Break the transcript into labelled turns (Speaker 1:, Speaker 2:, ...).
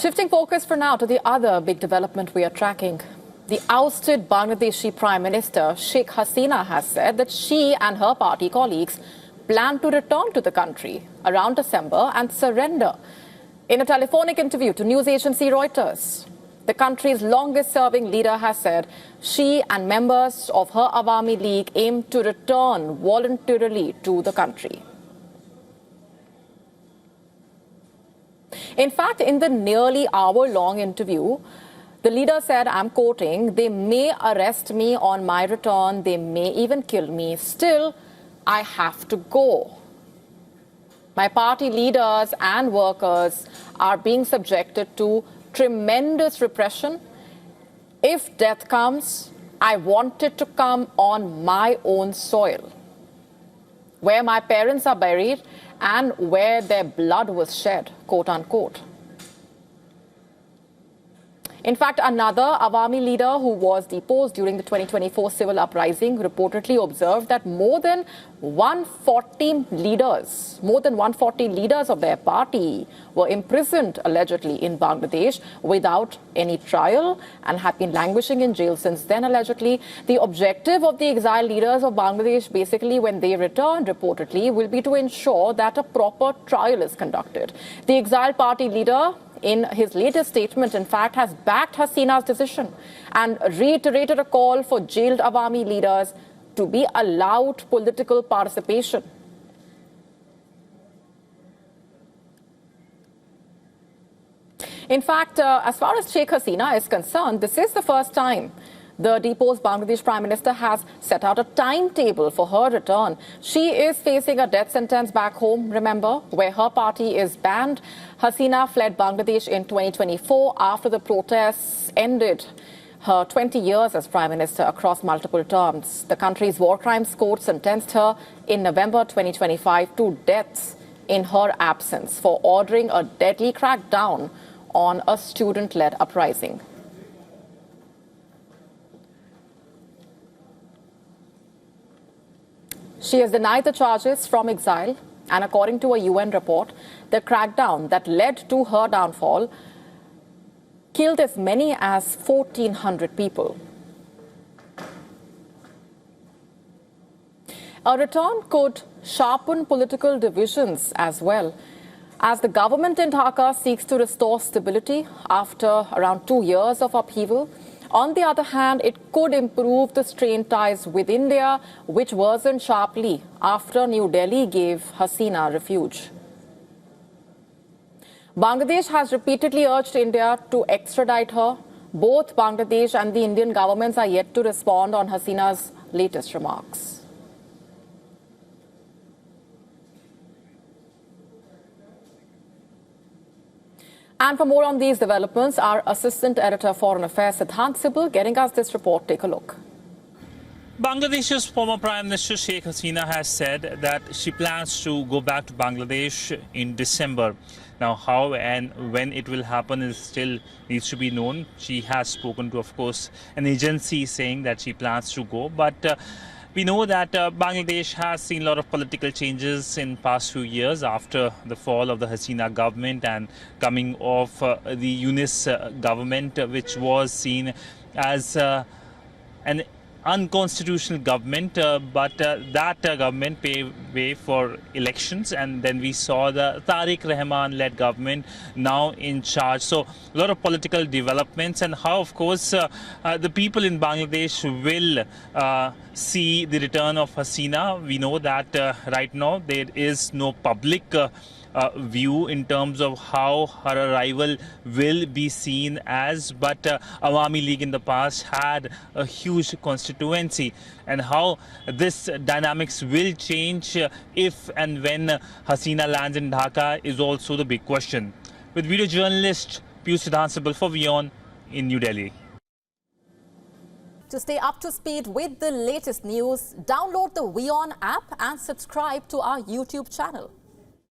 Speaker 1: Shifting focus for now to the other big development we are tracking. The ousted Bangladeshi Prime Minister Sheikh Hasina has said that she and her party colleagues plan to return to the country around December and surrender. In a telephonic interview to news agency Reuters, the country's longest-serving leader has said she and members of her Awami League aim to return voluntarily to the country. In fact, in the nearly hour-long interview, the leader said, I'm quoting, "They may arrest me on my return, they may even kill me. Still, I have to go. My party leaders and workers are being subjected to tremendous repression. If death comes, I want it to come on my own soil, where my parents are buried and where their blood was shed," quote unquote. In fact, another Awami leader who was deposed during the 2024 civil uprising reportedly observed that more than 140 leaders of their party were imprisoned allegedly in Bangladesh without any trial and have been languishing in jail since then, allegedly. The objective of the exile leaders of Bangladesh, basically, when they return, reportedly, will be to ensure that a proper trial is conducted. The exile party leader, in his latest statement, in fact, has backed Hasina's decision and reiterated a call for jailed Awami leaders to be allowed political participation. In fact, as far as Sheikh Hasina is concerned, this is the first time the deposed Bangladesh Prime Minister has set out a timetable for her return. She is facing a death sentence back home, remember, where her party is banned. Hasina fled Bangladesh in 2024 after the protests ended her 20 years as Prime Minister across multiple terms. The country's war crimes court sentenced her in November 2025 to death in her absence for ordering a deadly crackdown on a student-led uprising. She has denied the charges from exile, and according to a UN report, the crackdown that led to her downfall killed as many as 1,400 people. A return could sharpen political divisions as well, as the government in Dhaka seeks to restore stability after around 2 years of upheaval. On the other hand, it could improve the strained ties with India, which worsened sharply after New Delhi gave Hasina refuge. Bangladesh has repeatedly urged India to extradite her. Both Bangladesh and the Indian governments are yet to respond on Hasina's latest remarks. And for more on these developments, our Assistant Editor Foreign Affairs, Siddhant Sibal, getting us this report. Take a look.
Speaker 2: Bangladesh's former Prime Minister Sheikh Hasina has said that she plans to go back to Bangladesh in December. Now, how and when it will happen is still needs to be known. She has spoken to, of course, an agency saying that she plans to go, but we know that Bangladesh has seen a lot of political changes in past few years after the fall of the Hasina government and coming off the Yunus government, which was seen as an unconstitutional government, but that government paved way for elections, and then we saw the Tariq Rahman-led government now in charge. So a lot of political developments, and how, of course, the people in Bangladesh will see the return of Hasina. We know that right now there is no public view in terms of how her arrival will be seen as, but Awami League in the past had a huge constituency, and how this dynamics will change if and when Hasina lands in Dhaka is also the big question. With video journalist Siddhant Sibal for WION in New Delhi.
Speaker 1: To stay up to speed with the latest news, download the WION app and subscribe to our YouTube channel.